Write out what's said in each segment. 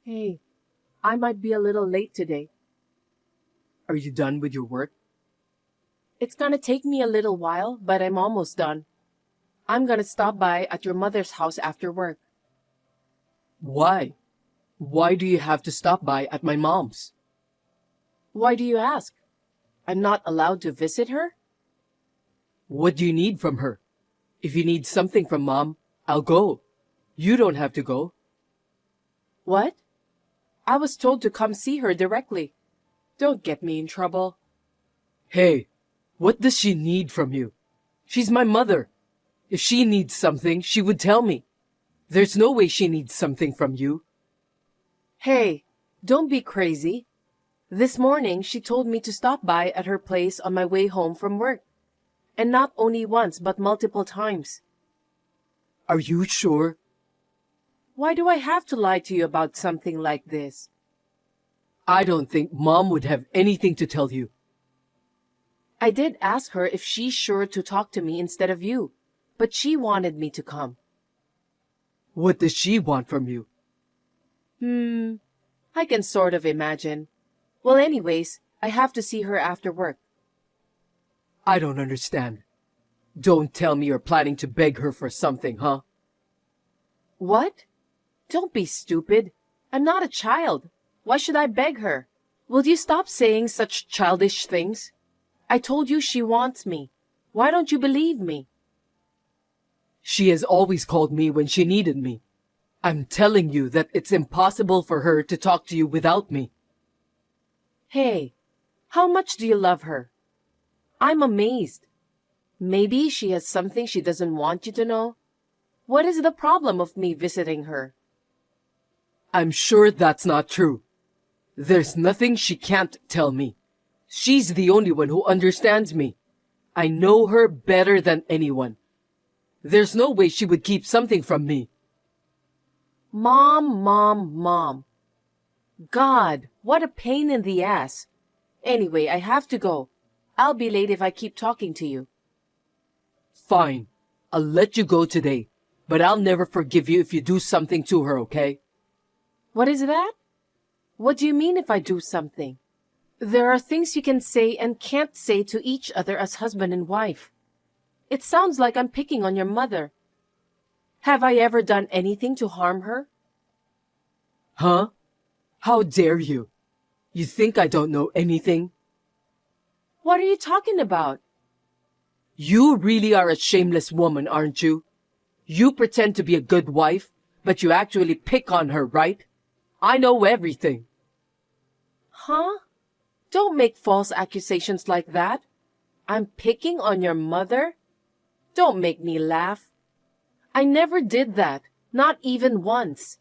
Hey, I might be a little late today. Are you done with your work? It's gonna take me a little while, but I'm almost done. I'm gonna stop by at your mother's house after work. Why? Why do you have to stop by at my mom's? Why do you ask? I'm not allowed to visit her? What do you need from her? If you need something from mom, I'll go. You don't have to go. What? I was told to come see her directly. Don't get me in trouble. Hey, what does she need from you? She's my mother. If she needs something, she would tell me. There's no way she needs something from you. Hey, don't be crazy. This morning, she told me to stop by at her place on my way home from work. And not only once, but multiple times. Are you sure? Why do I have to lie to you about something like this? I don't think mom would have anything to tell you. I did ask her if she's sure to talk to me instead of you, but she wanted me to come. What does she want from you? I can sort of imagine. Well, anyways, I have to see her after work. I don't understand. Don't tell me you're planning to beg her for something, huh? What? Don't be stupid. I'm not a child. Why should I beg her? Will you stop saying such childish things? I told you she wants me. Why don't you believe me? She has always called me when she needed me. I'm telling you that it's impossible for her to talk to you without me. Hey, how much do you love her? I'm amazed. Maybe she has something she doesn't want you to know? What is the problem of me visiting her? I'm sure that's not true. There's nothing she can't tell me. She's the only one who understands me. I know her better than anyone. There's no way she would keep something from me. Mom. God, what a pain in the ass. Anyway, I have to go. I'll be late if I keep talking to you. Fine. I'll let you go today, but I'll never forgive you if you do something to her, okay? What is that? What do you mean if I do something? There are things you can say and can't say to each other as husband and wife. It sounds like I'm picking on your mother. Have I ever done anything to harm her? Huh? How dare you? You think I don't know anything? What are you talking about? You really are a shameless woman, aren't you? You pretend to be a good wife, but you actually pick on her, right? I know everything. Huh? Don't make false accusations like that. I'm picking on your mother? Don't make me laugh. I never did that, not even once.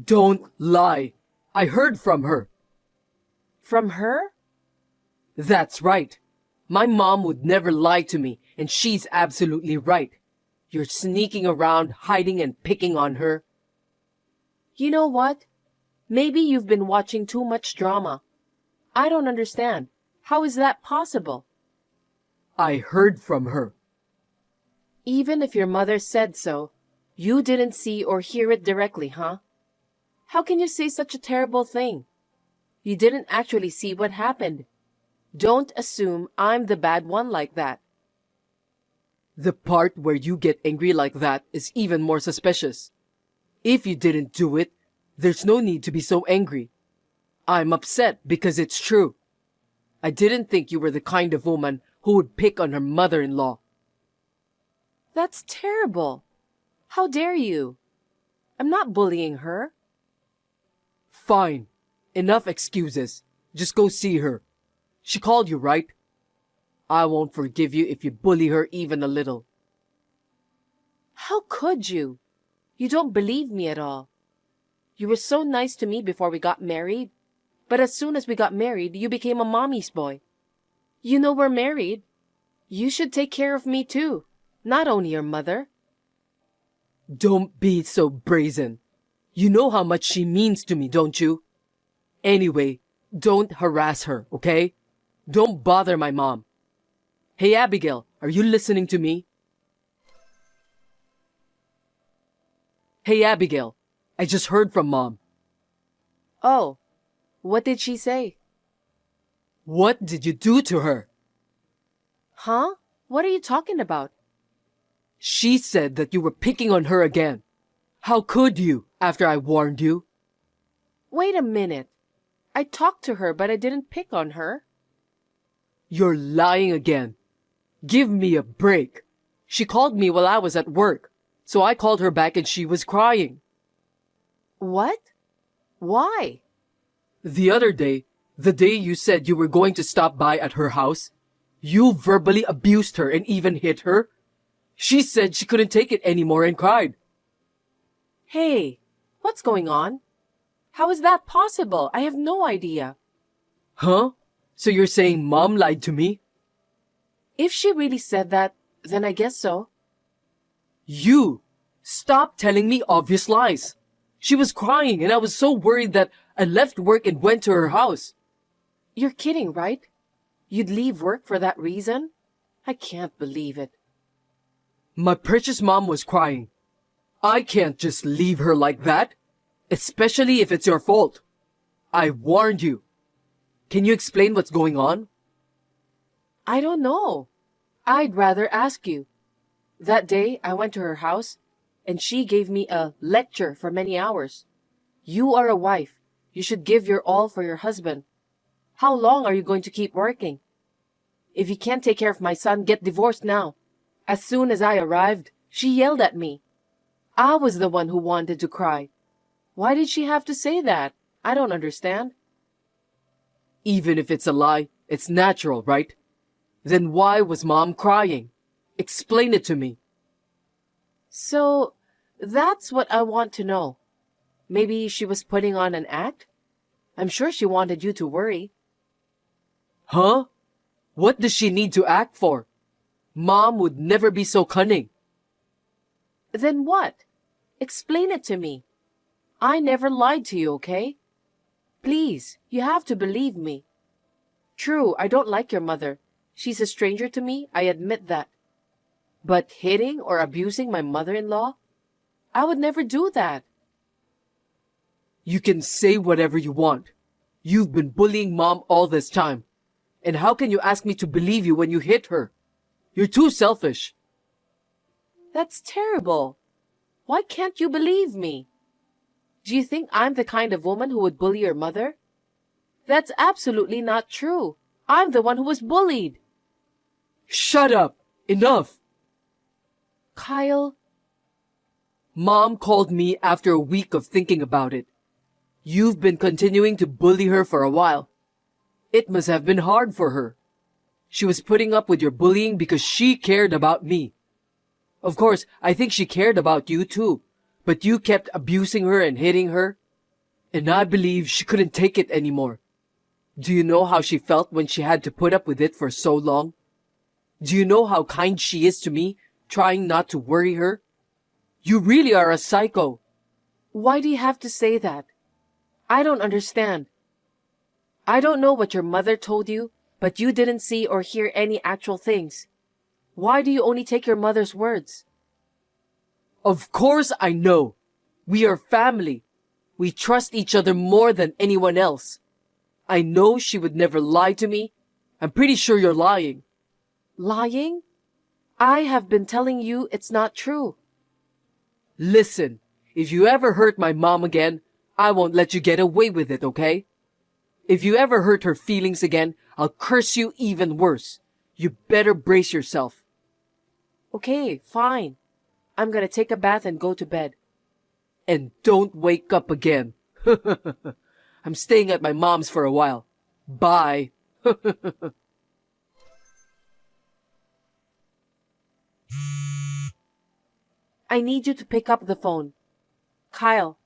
Don't lie. I heard from her. From her? That's right. My mom would never lie to me, and she's absolutely right. You're sneaking around, hiding and picking on her. You know what? Maybe you've been watching too much drama. I don't understand. How is that possible? I heard from her. Even if your mother said so, you didn't see or hear it directly, huh? How can you say such a terrible thing? You didn't actually see what happened. Don't assume I'm the bad one like that. The part where you get angry like that is even more suspicious. If you didn't do it, there's no need to be so angry. I'm upset because it's true. I didn't think you were the kind of woman who would pick on her mother-in-law. That's terrible. How dare you? I'm not bullying her. Fine. Enough excuses. Just go see her. She called you, right? I won't forgive you if you bully her even a little. How could you? You don't believe me at all. You were so nice to me before we got married. But as soon as we got married, you became a mommy's boy. You know we're married. You should take care of me too, not only your mother. Don't be so brazen. You know how much she means to me, don't you? Anyway, don't harass her, okay? Don't bother my mom. Hey, Abigail, are you listening to me? Hey, Abigail, I just heard from Mom. Oh, what did she say? What did you do to her? Huh? What are you talking about? She said that you were picking on her again. How could you, after I warned you? Wait a minute. I talked to her, but I didn't pick on her. You're lying again. Give me a break. She called me while I was at work, so I called her back and she was crying. What? Why? The other day, the day you said you were going to stop by at her house, you verbally abused her and even hit her. She said she couldn't take it anymore and cried. Hey, what's going on? How is that possible? I have no idea. Huh? So you're saying Mom lied to me? If she really said that, then I guess so. You! Stop telling me obvious lies. She was crying and I was so worried that I left work and went to her house. You're kidding, right? You'd leave work for that reason? I can't believe it. My precious mom was crying. I can't just leave her like that, especially if it's your fault. I warned you. Can you explain what's going on? I don't know. I'd rather ask you. That day, I went to her house, and she gave me a lecture for many hours. You are a wife. You should give your all for your husband. How long are you going to keep working? If you can't take care of my son, get divorced now. As soon as I arrived, she yelled at me. I was the one who wanted to cry. Why did she have to say that? I don't understand. Even if it's a lie, it's natural, right? Then why was Mom crying? Explain it to me. So, that's what I want to know. Maybe she was putting on an act? I'm sure she wanted you to worry. Huh? What does she need to act for? Mom would never be so cunning. Then what? Explain it to me. I never lied to you, okay? Please, you have to believe me. True, I don't like your mother. She's a stranger to me, I admit that. But hitting or abusing my mother-in-law? I would never do that. You can say whatever you want. You've been bullying Mom all this time. And how can you ask me to believe you when you hit her? You're too selfish. That's terrible. Why can't you believe me? Do you think I'm the kind of woman who would bully your mother? That's absolutely not true. I'm the one who was bullied. Shut up! Enough! Kyle, Mom called me after a week of thinking about it. You've been continuing to bully her for a while. It must have been hard for her. She was putting up with your bullying because she cared about me. Of course, I think she cared about you too, but you kept abusing her and hitting her. And I believe she couldn't take it anymore. Do you know how she felt when she had to put up with it for so long? Do you know how kind she is to me, trying not to worry her? You really are a psycho. why do you have to say that? I don't understand. I don't know what your mother told you, but you didn't see or hear any actual things. Why do you only take your mother's words? Of course I know. We are family. We trust each other more than anyone else. I know she would never lie to me. I'm pretty sure you're lying. Lying? I have been telling you it's not true. Listen, if you ever hurt my mom again, I won't let you get away with it, okay? If you ever hurt her feelings again, I'll curse you even worse. You better brace yourself. Okay, fine. I'm gonna take a bath and go to bed. And don't wake up again. I'm staying at my mom's for a while. Bye. I need you to pick up the phone. Kyle,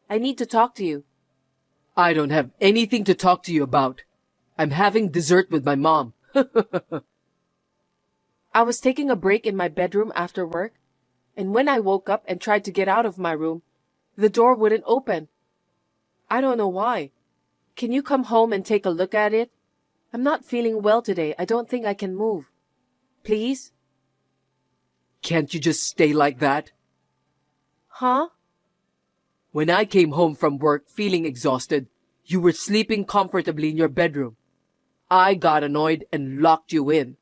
I need to talk to you. I don't have anything to talk to you about. I'm having dessert with my mom. I was taking a break in my bedroom after work, and when I woke up and tried to get out of my room, the door wouldn't open. I don't know why. Can you come home and take a look at it? I'm not feeling well today. I don't think I can move. Please? Can't you just stay like that? Huh? When I came home from work feeling exhausted, You were sleeping comfortably in your bedroom. I got annoyed and locked you in.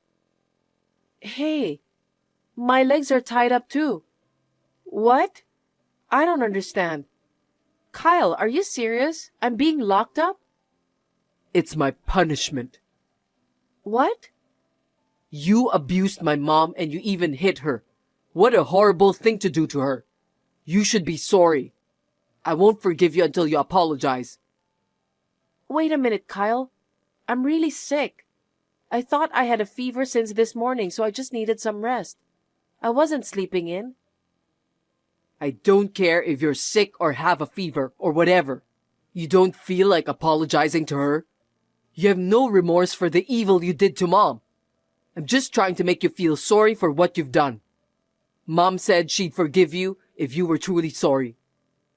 Hey, my legs are tied up too. What? I don't understand. Kyle, are you serious? I'm being locked up? It's my punishment. What? You abused my mom and you even hit her. What a horrible thing to do to her. You should be sorry. I won't forgive you until you apologize. Wait a minute, Kyle. I'm really sick. I thought I had a fever since this morning, so I just needed some rest. I wasn't sleeping in. I don't care if you're sick or have a fever or whatever. You don't feel like apologizing to her? You have no remorse for the evil you did to Mom. I'm just trying to make you feel sorry for what you've done. Mom said she'd forgive you if you were truly sorry.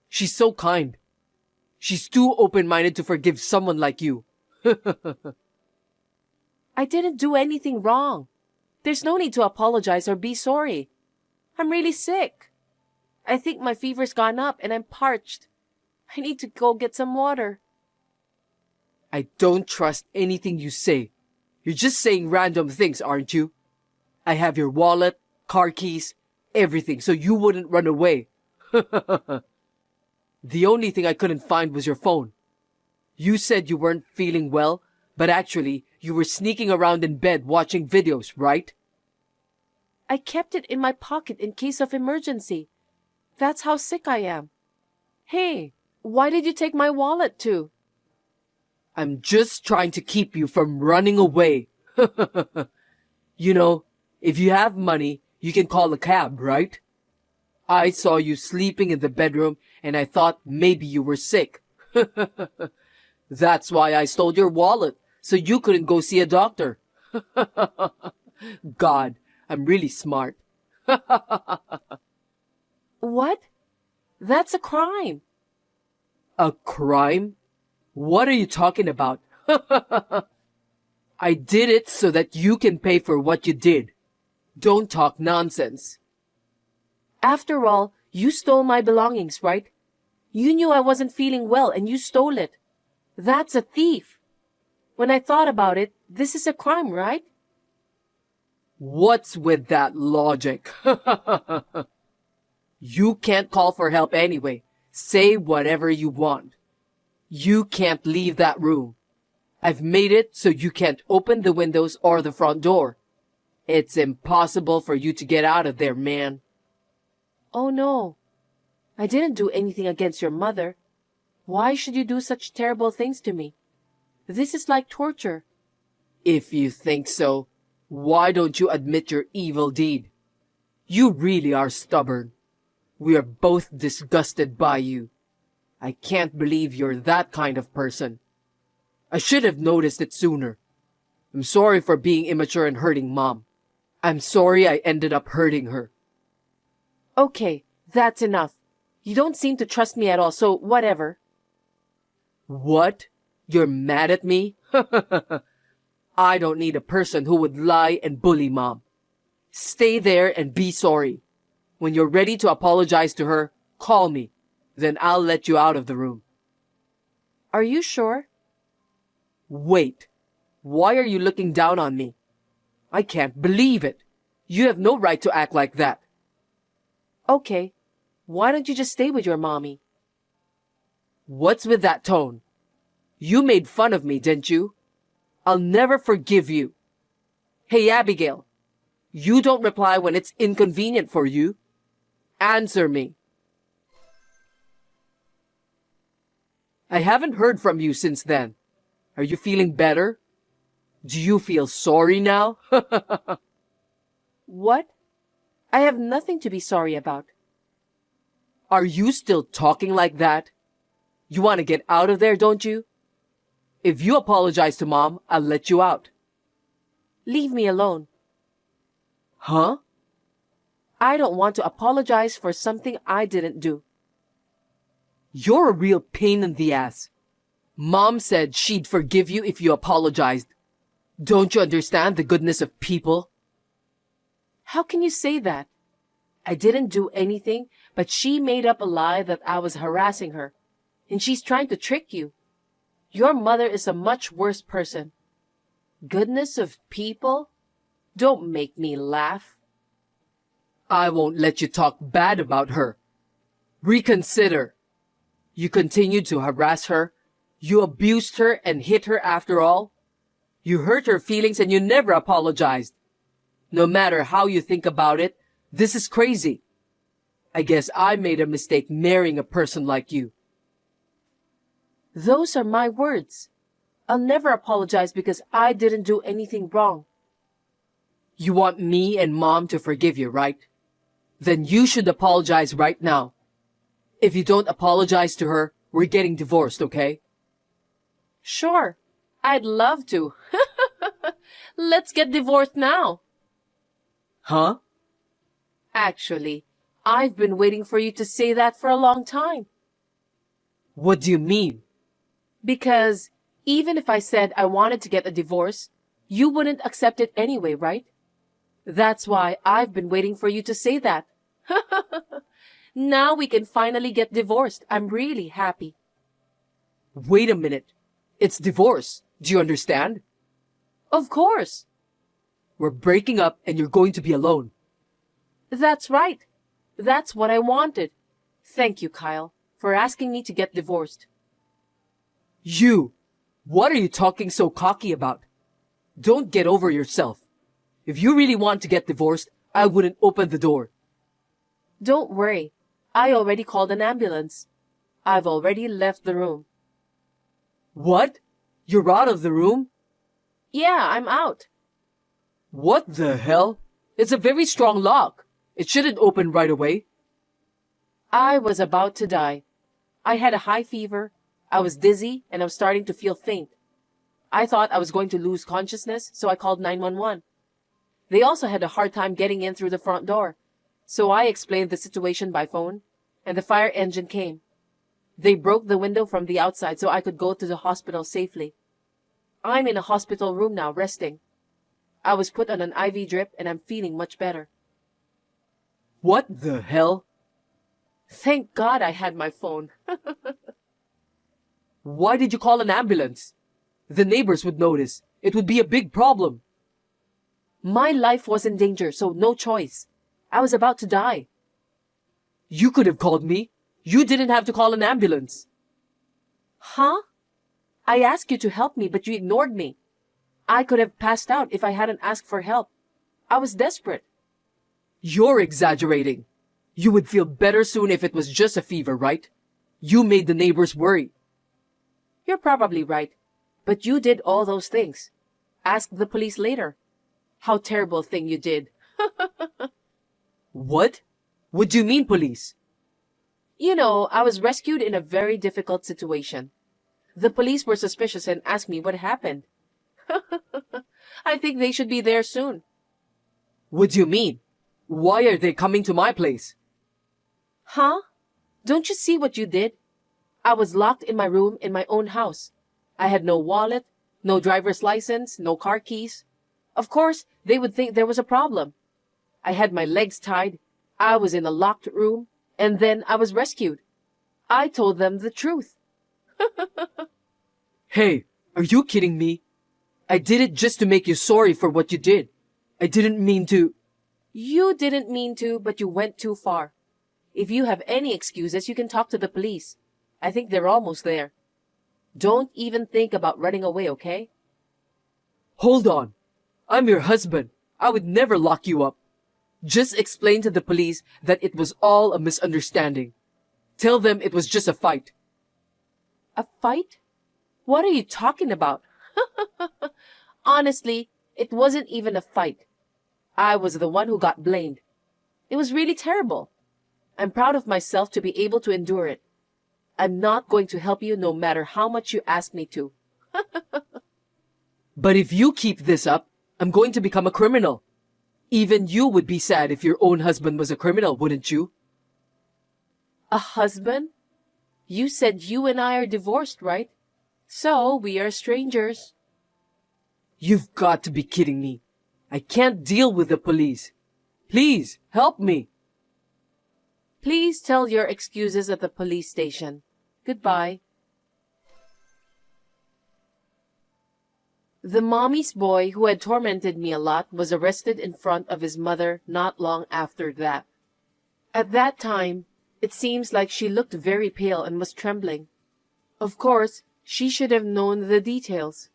She's so kind. She's too open-minded to forgive someone like you. I didn't do anything wrong. There's no need to apologize or be sorry. I'm really sick. I think my fever's gone up and I'm parched. I need to go get some water. I don't trust anything you say. You're just saying random things, aren't you? I have your wallet, car keys, everything, so you wouldn't run away. The only thing I couldn't find was your phone. You said you weren't feeling well, but actually, you were sneaking around in bed watching videos, right? I kept it in my pocket in case of emergency. That's how sick I am. Hey, why did you take my wallet too? I'm just trying to keep you from running away. You know, if you have money, you can call a cab, right? I saw you sleeping in the bedroom and I thought maybe you were sick. That's why I stole your wallet, so you couldn't go see a doctor. God, I'm really smart. What? That's a crime. A crime? What are you talking about? I did it so that you can pay for what you did. Don't talk nonsense. After all, you stole my belongings, right? You knew I wasn't feeling well and you stole it. That's a thief. When I thought about it, this is a crime, right? What's with that logic? You can't call for help anyway. Say whatever you want. You can't leave that room. I've made it so you can't open the windows or the front door. It's impossible for you to get out of there, man. Oh no. I didn't do anything against your mother. Why should you do such terrible things to me? This is like torture. If you think so, why don't you admit your evil deed? You really are stubborn. We are both disgusted by you. I can't believe you're that kind of person. I should have noticed it sooner. I'm sorry for being immature and hurting Mom. I'm sorry I ended up hurting her. Okay, that's enough. You don't seem to trust me at all, so whatever. What? You're mad at me? I don't need a person who would lie and bully Mom. Stay there and be sorry. When you're ready to apologize to her, call me. Then I'll let you out of the room. Are you sure? Wait. Why are you looking down on me? I can't believe it. You have no right to act like that. Okay. Why don't you just stay with your mommy? What's with that tone? You made fun of me, didn't you? I'll never forgive you. Hey, Abigail. You don't reply when it's inconvenient for you. Answer me. I haven't heard from you since then. Are you feeling better? Do you feel sorry now? What? I have nothing to be sorry about. Are you still talking like that? You want to get out of there, don't you? If you apologize to Mom, I'll let you out. Leave me alone. Huh? I don't want to apologize for something I didn't do. You're a real pain in the ass. Mom said she'd forgive you if you apologized. Don't you understand the goodness of people? How can you say that? I didn't do anything, but she made up a lie that I was harassing her. And she's trying to trick you. Your mother is a much worse person. Goodness of people? Don't make me laugh. I won't let you talk bad about her. Reconsider. You continued to harass her. You abused her and hit her after all. You hurt her feelings and you never apologized. No matter how you think about it, this is crazy. I guess I made a mistake marrying a person like you. Those are my words. I'll never apologize because I didn't do anything wrong. You want me and Mom to forgive you, right? Then you should apologize right now. If you don't apologize to her, we're getting divorced, okay? Sure, I'd love to. Let's get divorced now. Huh? Actually, I've been waiting for you to say that for a long time. What do you mean? Because even if I said I wanted to get a divorce, you wouldn't accept it anyway, right? That's why I've been waiting for you to say that. Now we can finally get divorced. I'm really happy. Wait a minute. It's divorce. Do you understand? Of course. We're breaking up and you're going to be alone. That's right. That's what I wanted. Thank you, Kyle, for asking me to get divorced. You! What are you talking so cocky about? Don't get over yourself. If you really want to get divorced, I wouldn't open the door. Don't worry. I already called an ambulance. I've already left the room. What? You're out of the room? Yeah, I'm out. What the hell? It's a very strong lock. It shouldn't open right away. I was about to die. I had a high fever. I was dizzy and I was starting to feel faint. I thought I was going to lose consciousness, so I called 911. They also had a hard time getting in through the front door, so I explained the situation by phone, and the fire engine came. They broke the window from the outside so I could go to the hospital safely. I'm in a hospital room now, resting. I was put on an IV drip and I'm feeling much better. What the hell? Thank God I had my phone. Why did you call an ambulance? The neighbors would notice. It would be a big problem. My life was in danger, so no choice. I was about to die. You could have called me. You didn't have to call an ambulance. Huh? I asked you to help me, but you ignored me. I could have passed out if I hadn't asked for help. I was desperate. You're exaggerating. You would feel better soon if it was just a fever, right? You made the neighbors worry. You're probably right, but you did all those things. Ask the police later. How terrible thing you did. What? What do you mean, police? You know, I was rescued in a very difficult situation. The police were suspicious and asked me what happened. I think they should be there soon. What do you mean? Why are they coming to my place? Huh? Don't you see what you did? I was locked in my room in my own house. I had no wallet, no driver's license, no car keys. Of course, they would think there was a problem. I had my legs tied, I was in a locked room, and then I was rescued. I told them the truth. Hey, are you kidding me? I did it just to make you sorry for what you did. I didn't mean to. You didn't mean to, but you went too far. If you have any excuses, you can talk to the police. I think they're almost there. Don't even think about running away, okay? Hold on. I'm your husband. I would never lock you up. Just explain to the police that it was all a misunderstanding. Tell them it was just a fight. A fight? What are you talking about? Honestly, it wasn't even a fight. I was the one who got blamed. It was really terrible. I'm proud of myself to be able to endure it. I'm not going to help you no matter how much you ask me to. But if you keep this up, I'm going to become a criminal. Even you would be sad if your own husband was a criminal, wouldn't you? A husband? You said you and I are divorced, right? So we are strangers. You've got to be kidding me. I can't deal with the police. Please, help me. Please tell your excuses at the police station. Goodbye. The mommy's boy who had tormented me a lot was arrested in front of his mother not long after that. At that time, it seems like she looked very pale and was trembling. Of course, she should have known the details.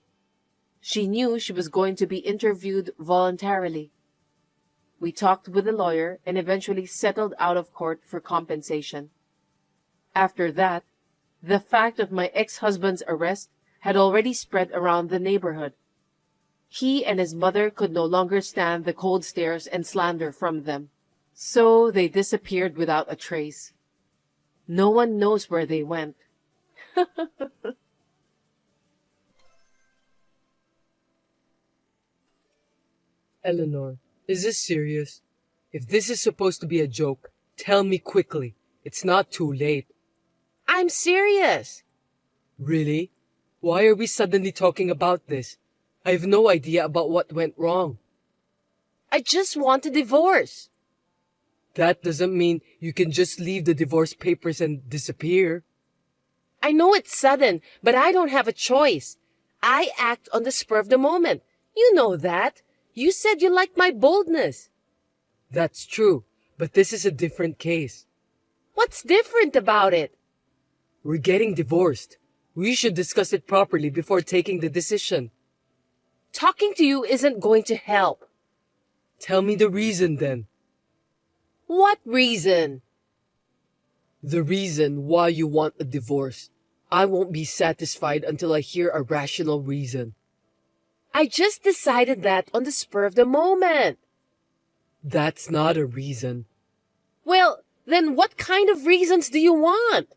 She knew she was going to be interviewed voluntarily. We talked with the lawyer and eventually settled out of court for compensation. After that, the fact of my ex-husband's arrest had already spread around the neighborhood. He and his mother could no longer stand the cold stares and slander from them, so they disappeared without a trace. No one knows where they went. Eleanor, is this serious? If this is supposed to be a joke, tell me quickly. It's not too late. I'm serious. Really? Why are we suddenly talking about this? I have no idea about what went wrong. I just want a divorce. That doesn't mean you can just leave the divorce papers and disappear. I know it's sudden, but I don't have a choice. I act on the spur of the moment. You know that. You said you liked my boldness. That's true, but this is a different case. What's different about it? We're getting divorced. We should discuss it properly before taking the decision. Talking to you isn't going to help. Tell me the reason then. What reason? The reason why you want a divorce. I won't be satisfied until I hear a rational reason. I just decided that on the spur of the moment. That's not a reason. Well, then what kind of reasons do you want?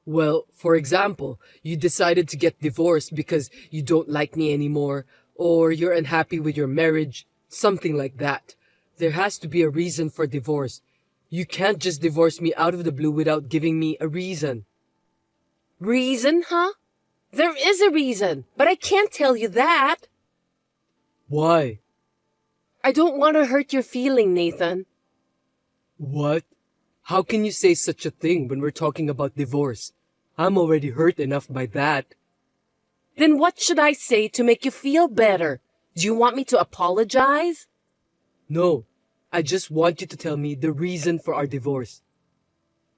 Well, for example, you decided to get divorced because you don't like me anymore, or you're unhappy with your marriage, something like that. There has to be a reason for divorce. You can't just divorce me out of the blue without giving me a reason. Reason, huh? There is a reason, but I can't tell you that. Why? I don't want to hurt your feeling, Nathan. What? How can you say such a thing when we're talking about divorce? I'm already hurt enough by that. Then what should I say to make you feel better? Do you want me to apologize? No, I just want you to tell me the reason for our divorce.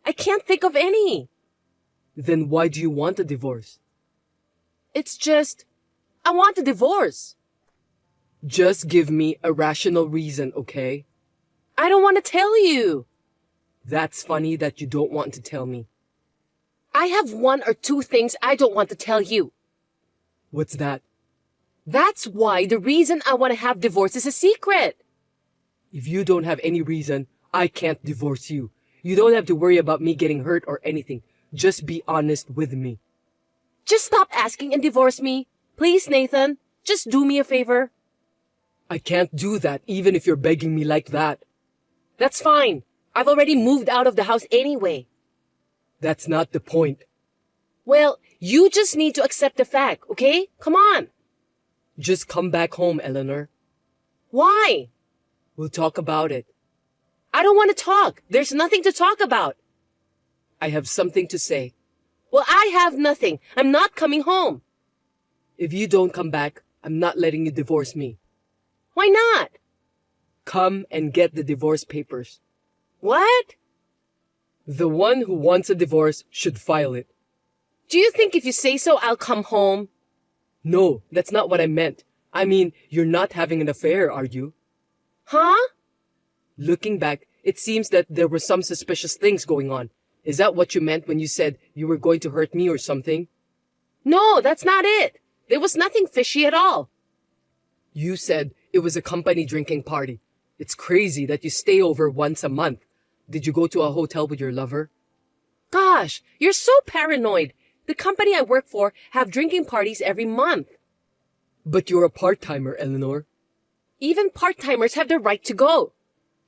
I can't think of any. Then why do you want a divorce? It's just, I want a divorce. Just give me a rational reason, okay? I don't want to tell you. That's funny that you don't want to tell me. I have one or two things I don't want to tell you. What's that? That's why the reason I want to have divorce is a secret. If you don't have any reason, I can't divorce you. You don't have to worry about me getting hurt or anything. Just be honest with me. Just stop asking and divorce me. Please, Nathan. Just do me a favor. I can't do that even if you're begging me like that. That's fine. I've already moved out of the house anyway. That's not the point. Well, you just need to accept the fact, okay? Come on. Just come back home, Eleanor. Why? We'll talk about it. I don't want to talk. There's nothing to talk about. I have something to say. Well, I have nothing. I'm not coming home. If you don't come back, I'm not letting you divorce me. Why not? Come and get the divorce papers. What? The one who wants a divorce should file it. Do you think if you say so, I'll come home? No, that's not what I meant. I mean, you're not having an affair, are you? Huh? Looking back, it seems that there were some suspicious things going on. Is that what you meant when you said you were going to hurt me or something? No, that's not it. There was nothing fishy at all. You said it was a company drinking party. It's crazy that you stay over once a month. Did you go to a hotel with your lover? Gosh, you're so paranoid. The company I work for have drinking parties every month. But you're a part-timer, Eleanor. Even part-timers have the right to go.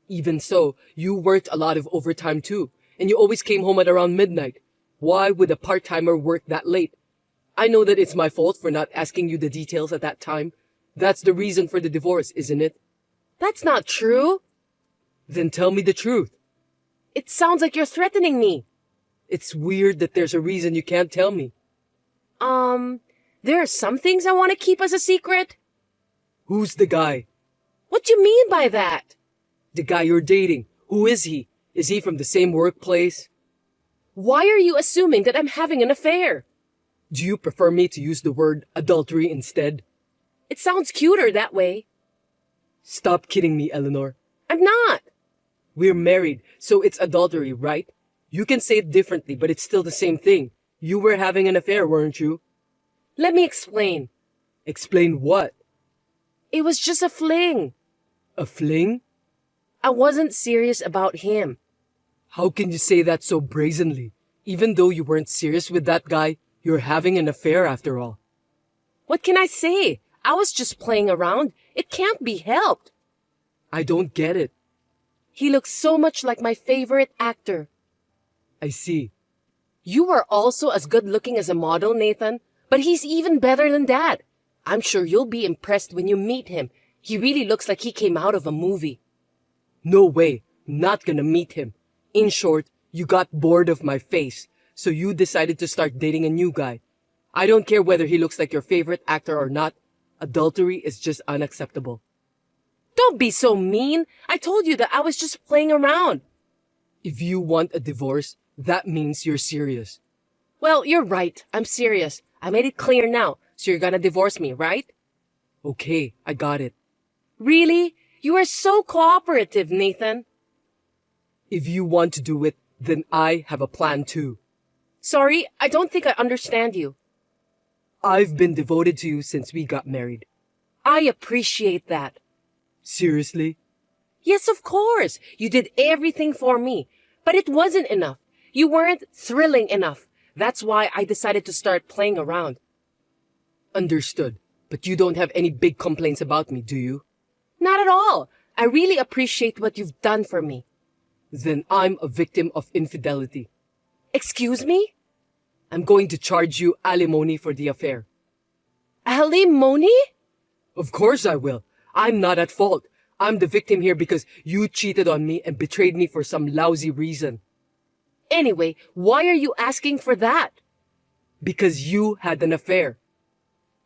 Even so, you worked a lot of overtime too, and you always came home at around midnight. Why would a part-timer work that late? I know that it's my fault for not asking you the details at that time. That's the reason for the divorce, isn't it? That's not true. Then tell me the truth. It sounds like you're threatening me. It's weird that there's a reason you can't tell me. There are some things I want to keep as a secret. Who's the guy? What do you mean by that? The guy you're dating. Who is he? Is he from the same workplace? Why are you assuming that I'm having an affair? Do you prefer me to use the word adultery instead? It sounds cuter that way. Stop kidding me, Eleanor. I'm not. We're married, so it's adultery, right? You can say it differently, but it's still the same thing. You were having an affair, weren't you? Let me explain. Explain what? It was just a fling. A fling? I wasn't serious about him. How can you say that so brazenly? Even though you weren't serious with that guy, you're having an affair after all. What can I say? I was just playing around. It can't be helped. I don't get it. He looks so much like my favorite actor. I see. You are also as good looking as a model, Nathan, but he's even better than that. I'm sure you'll be impressed when you meet him. He really looks like he came out of a movie. No way. Not gonna meet him. In short, you got bored of my face, so you decided to start dating a new guy. I don't care whether he looks like your favorite actor or not. Adultery is just unacceptable. Don't be so mean. I told you that I was just playing around. If you want a divorce, that means you're serious. Well, you're right. I'm serious. I made it clear now, so you're gonna divorce me, right? Okay, I got it. Really? You are so cooperative, Nathan. If you want to do it, then I have a plan too. Sorry, I don't think I understand you. I've been devoted to you since we got married. I appreciate that. Seriously? Yes, of course. You did everything for me. But it wasn't enough. You weren't thrilling enough. That's why I decided to start playing around. Understood. But you don't have any big complaints about me, do you? Not at all. I really appreciate what you've done for me. Then I'm a victim of infidelity. Excuse me? I'm going to charge you alimony for the affair. Alimony? Of course I will. I'm not at fault. I'm the victim here because you cheated on me and betrayed me for some lousy reason. Anyway, why are you asking for that? Because you had an affair.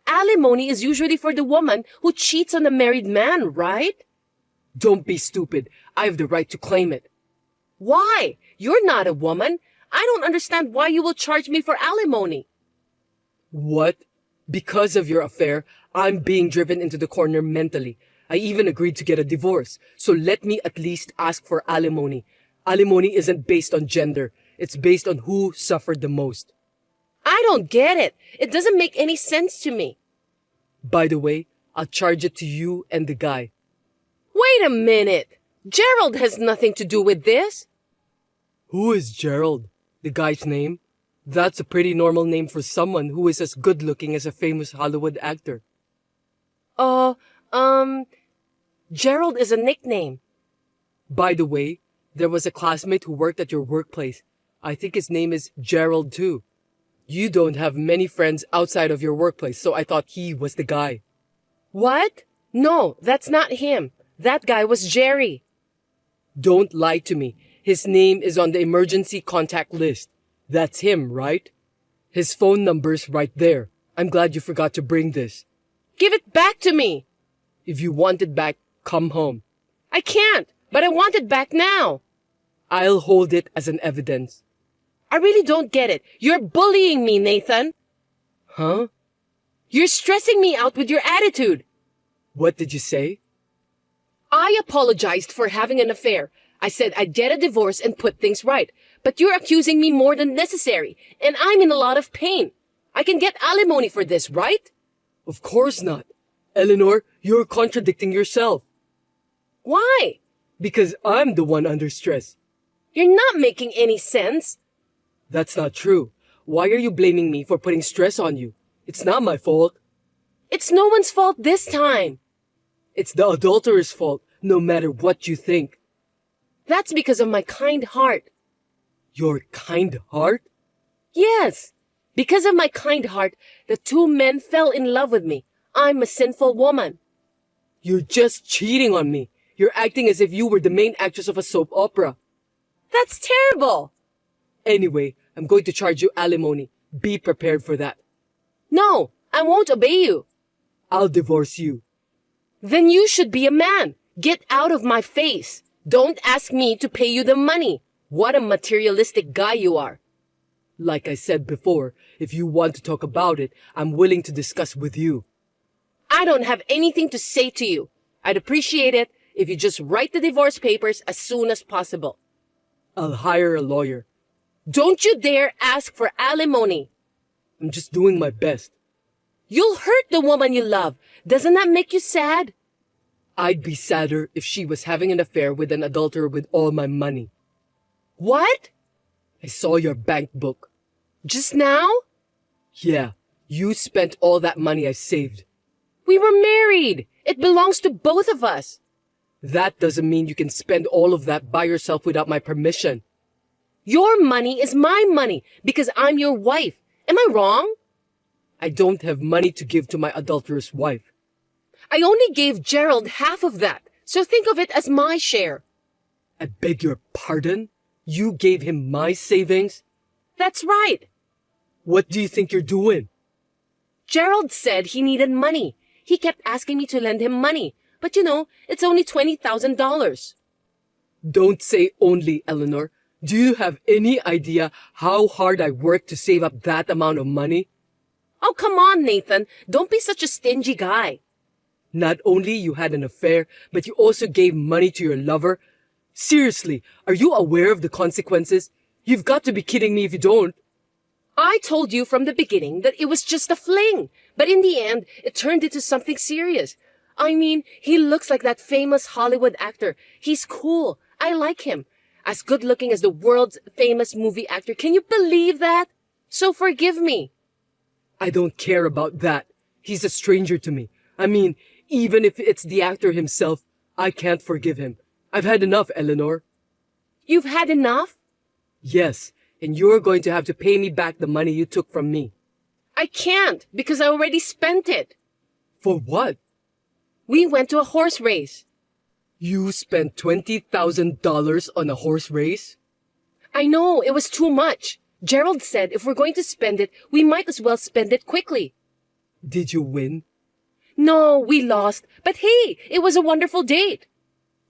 Alimony is usually for the woman who cheats on a married man, right? Don't be stupid. I have the right to claim it. Why? You're not a woman. I don't understand why you will charge me for alimony. What? Because of your affair, I'm being driven into the corner mentally. I even agreed to get a divorce. So let me at least ask for alimony. Alimony isn't based on gender. It's based on who suffered the most. I don't get it. It doesn't make any sense to me. By the way, I'll charge it to you and the guy. Wait a minute. Gerald has nothing to do with this. Who is Gerald? The guy's name? That's a pretty normal name for someone who is as good looking as a famous Hollywood actor. Gerald is a nickname. By the way, there was a classmate who worked at your workplace. I think his name is Gerald too. You don't have many friends outside of your workplace, so I thought he was the guy. What? No, that's not him. That guy was Jerry. Don't lie to me. His name is on the emergency contact list. That's him, right? His phone number's right there. I'm glad you forgot to bring this. Give it back to me. If you want it back, come home. I can't, but I want it back now. I'll hold it as an evidence. I really don't get it. You're bullying me, Nathan. Huh? You're stressing me out with your attitude. What did you say? I apologized for having an affair. I said I'd get a divorce and put things right. But you're accusing me more than necessary, and I'm in a lot of pain. I can get alimony for this, right? Of course not. Eleanor, you're contradicting yourself. Why? Because I'm the one under stress. You're not making any sense. That's not true. Why are you blaming me for putting stress on you? It's not my fault. It's no one's fault this time. It's the adulterer's fault, no matter what you think. That's because of my kind heart. Your kind heart? Yes. Because of my kind heart, the two men fell in love with me. I'm a sinful woman. You're just cheating on me. You're acting as if you were the main actress of a soap opera. That's terrible. Anyway, I'm going to charge you alimony. Be prepared for that. No, I won't obey you. I'll divorce you. Then you should be a man. Get out of my face. Don't ask me to pay you the money. What a materialistic guy you are. Like I said before, if you want to talk about it, I'm willing to discuss with you. I don't have anything to say to you. I'd appreciate it if you just write the divorce papers as soon as possible. I'll hire a lawyer. Don't you dare ask for alimony. I'm just doing my best. You'll hurt the woman you love. Doesn't that make you sad? I'd be sadder if she was having an affair with an adulterer with all my money. What? I saw your bank book. Just now? Yeah, you spent all that money I saved. We were married. It belongs to both of us. That doesn't mean you can spend all of that by yourself without my permission. Your money is my money because I'm your wife. Am I wrong? I don't have money to give to my adulterous wife. I only gave Gerald half of that, so think of it as my share. I beg your pardon? You gave him my savings? That's right. What do you think you're doing? Gerald said he needed money. He kept asking me to lend him money. But you know, it's only $20,000. Don't say only, Eleanor. Do you have any idea how hard I worked to save up that amount of money? Oh, come on, Nathan. Don't be such a stingy guy. Not only you had an affair, but you also gave money to your lover. Seriously, are you aware of the consequences? You've got to be kidding me if you don't. I told you from the beginning that it was just a fling, but in the end, it turned into something serious. I mean, he looks like that famous Hollywood actor. He's cool. I like him. As good looking as the world's famous movie actor. Can you believe that? So forgive me. I don't care about that. He's a stranger to me. I mean, even if it's the actor himself, I can't forgive him. I've had enough, Eleanor. You've had enough? Yes, and you're going to have to pay me back the money you took from me. I can't, because I already spent it. For what? We went to a horse race. You spent $20,000 on a horse race? I know, it was too much. Gerald said if we're going to spend it, we might as well spend it quickly. Did you win? No, we lost. But hey, it was a wonderful date.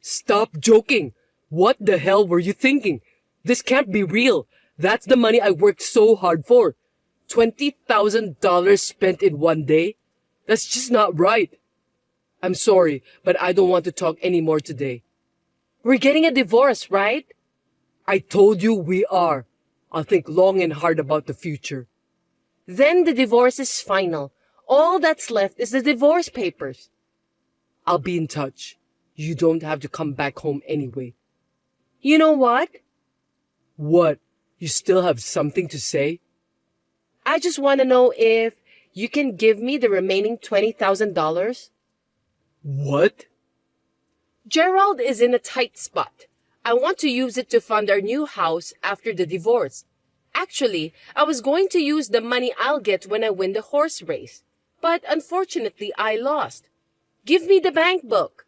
Stop joking. What the hell were you thinking? This can't be real. That's the money I worked so hard for. $20,000 spent in one day? That's just not right. I'm sorry, but I don't want to talk anymore today. We're getting a divorce, right? I told you we are. I'll think long and hard about the future. Then the divorce is final. All that's left is the divorce papers. I'll be in touch. You don't have to come back home anyway. You know what? What? You still have something to say? I just want to know if you can give me the remaining $20,000. What? Gerald is in a tight spot. I want to use it to fund our new house after the divorce. Actually, I was going to use the money I'll get when I win the horse race. But unfortunately, I lost. Give me the bank book.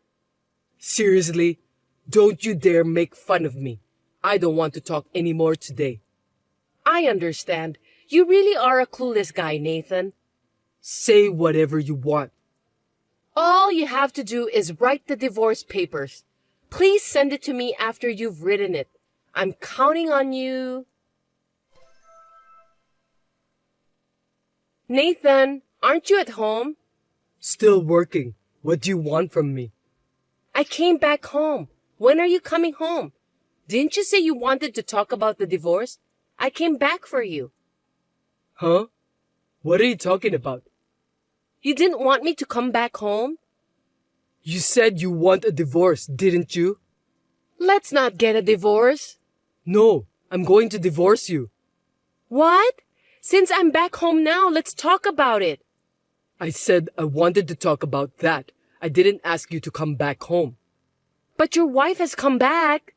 Seriously? Don't you dare make fun of me. I don't want to talk anymore today. I understand. You really are a clueless guy, Nathan. Say whatever you want. All you have to do is write the divorce papers. Please send it to me after you've written it. I'm counting on you. Nathan, aren't you at home? Still working. What do you want from me? I came back home. When are you coming home? Didn't you say you wanted to talk about the divorce? I came back for you. Huh? What are you talking about? You didn't want me to come back home? You said you want a divorce, didn't you? Let's not get a divorce. No, I'm going to divorce you. What? Since I'm back home now, let's talk about it. I said I wanted to talk about that. I didn't ask you to come back home. But your wife has come back.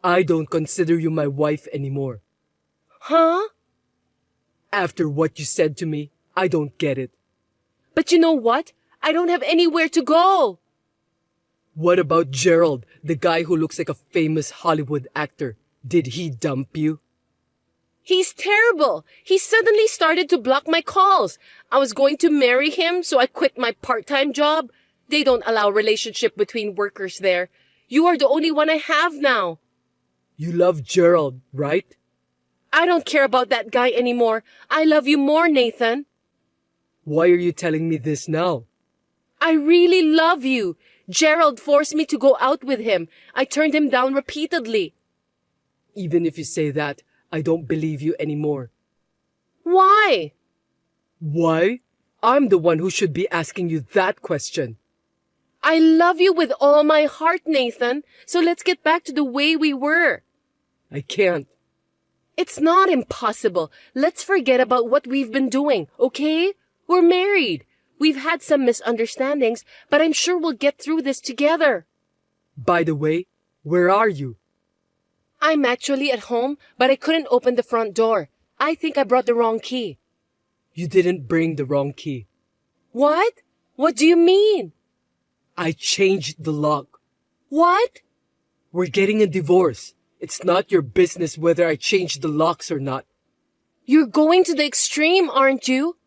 I don't consider you my wife anymore. Huh? After what you said to me, I don't get it. But you know what? I don't have anywhere to go. What about Gerald, the guy who looks like a famous Hollywood actor? Did he dump you? He's terrible. He suddenly started to block my calls. I was going to marry him, so I quit my part-time job. They don't allow relationship between workers there. You are the only one I have now. You love Gerald, right? I don't care about that guy anymore. I love you more, Nathan. Why are you telling me this now? I really love you. Gerald forced me to go out with him. I turned him down repeatedly. Even if you say that, I don't believe you anymore. Why? Why? I'm the one who should be asking you that question. I love you with all my heart, Nathan. So let's get back to the way we were. I can't. It's not impossible. Let's forget about what we've been doing, okay? We're married. We've had some misunderstandings, but I'm sure we'll get through this together. By the way, where are you? I'm actually at home, but I couldn't open the front door. I think I brought the wrong key. You didn't bring the wrong key. What? What do you mean? I changed the lock. What? We're getting a divorce. It's not your business whether I changed the locks or not. You're going to the extreme, aren't you?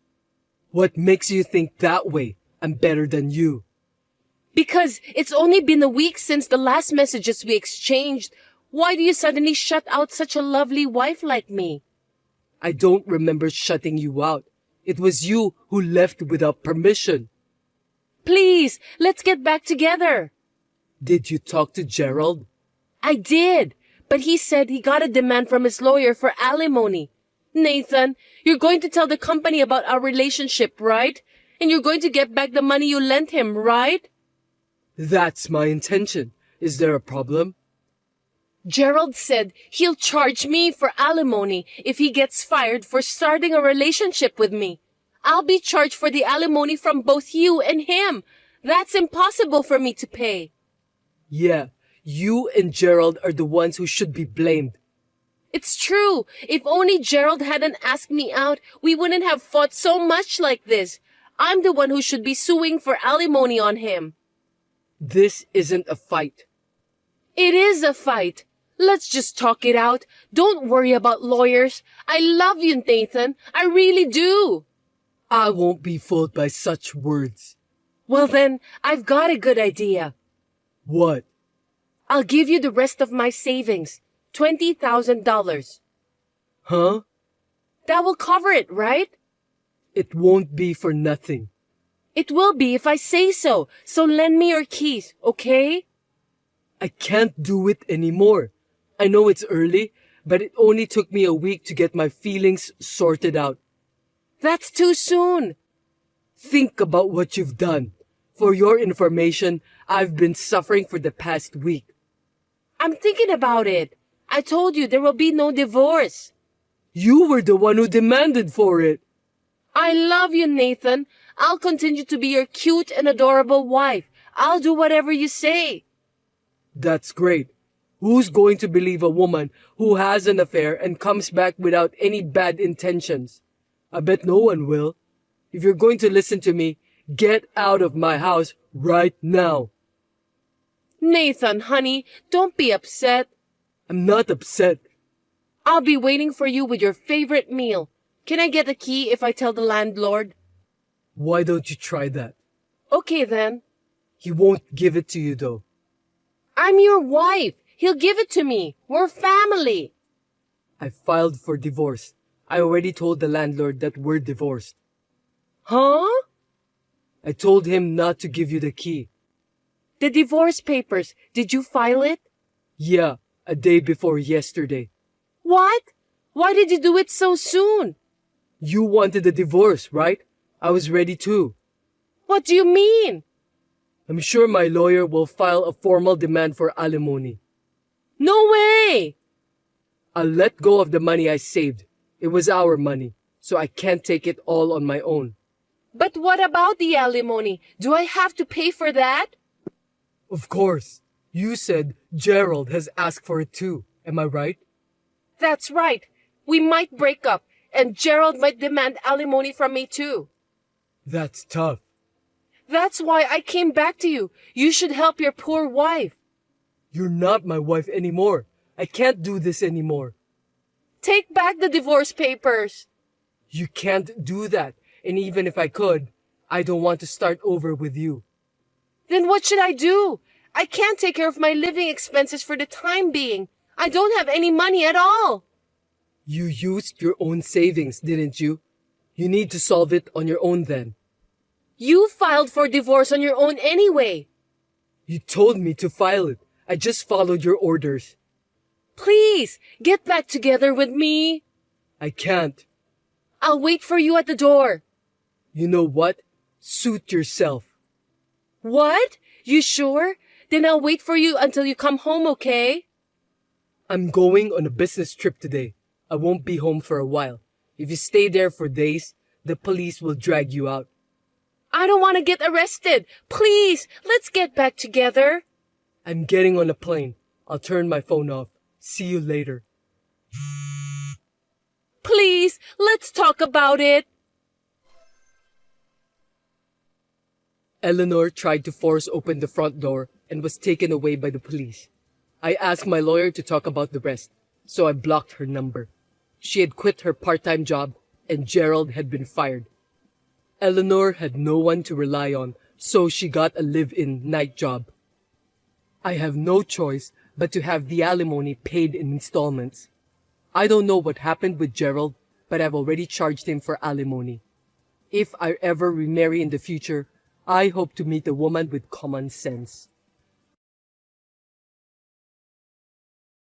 What makes you think that way? I'm better than you. Because it's only been a week since the last messages we exchanged. Why do you suddenly shut out such a lovely wife like me? I don't remember shutting you out. It was you who left without permission. Please, let's get back together. Did you talk to Gerald? I did, but he said he got a demand from his lawyer for alimony. Nathan, you're going to tell the company about our relationship, right? And you're going to get back the money you lent him, right? That's my intention. Is there a problem? Gerald said he'll charge me for alimony if he gets fired for starting a relationship with me. I'll be charged for the alimony from both you and him. That's impossible for me to pay. Yeah, you and Gerald are the ones who should be blamed. It's true. If only Gerald hadn't asked me out, we wouldn't have fought so much like this. I'm the one who should be suing for alimony on him. This isn't a fight. It is a fight. Let's just talk it out. Don't worry about lawyers. I love you, Nathan. I really do. I won't be fooled by such words. Well then, I've got a good idea. What? I'll give you the rest of my savings. $20,000. Huh? That will cover it, right? It won't be for nothing. It will be if I say so. So lend me your keys, okay? I can't do it anymore. I know it's early, but it only took me a week to get my feelings sorted out. That's too soon. Think about what you've done. For your information, I've been suffering for the past week. I'm thinking about it. I told you there will be no divorce. You were the one who demanded for it. I love you, Nathan. I'll continue to be your cute and adorable wife. I'll do whatever you say. That's great. Who's going to believe a woman who has an affair and comes back without any bad intentions? I bet no one will. If you're going to listen to me, get out of my house right now. Nathan, honey, don't be upset. I'm not upset. I'll be waiting for you with your favorite meal. Can I get a key if I tell the landlord? Why don't you try that? Okay then. He won't give it to you though. I'm your wife. He'll give it to me. We're family. I filed for divorce. I already told the landlord that we're divorced. Huh? I told him not to give you the key. The divorce papers, did you file it? Yeah, a day before yesterday. What? Why did you do it so soon? You wanted a divorce, right? I was ready too. What do you mean? I'm sure my lawyer will file a formal demand for alimony. No way! I'll let go of the money I saved. It was our money, so I can't take it all on my own. But what about the alimony? Do I have to pay for that? Of course. You said Gerald has asked for it too. Am I right? That's right. We might break up, and Gerald might demand alimony from me too. That's tough. That's why I came back to you. You should help your poor wife. You're not my wife anymore. I can't do this anymore. Take back the divorce papers. You can't do that. And even if I could, I don't want to start over with you. Then what should I do? I can't take care of my living expenses for the time being. I don't have any money at all. You used your own savings, didn't you? You need to solve it on your own then. You filed for divorce on your own anyway. You told me to file it. I just followed your orders. Please, get back together with me. I can't. I'll wait for you at the door. You know what? Suit yourself. What? You sure? Then I'll wait for you until you come home, okay? I'm going on a business trip today. I won't be home for a while. If you stay there for days, the police will drag you out. I don't want to get arrested. Please, let's get back together. I'm getting on a plane. I'll turn my phone off. See you later. Please, let's talk about it. Eleanor tried to force open the front door and was taken away by the police. I asked my lawyer to talk about the rest, so I blocked her number. She had quit her part-time job and Gerald had been fired. Eleanor had no one to rely on, so she got a live-in night job. I have no choice but to have the alimony paid in installments. I don't know what happened with Gerald, but I've already charged him for alimony. If I ever remarry in the future, I hope to meet a woman with common sense.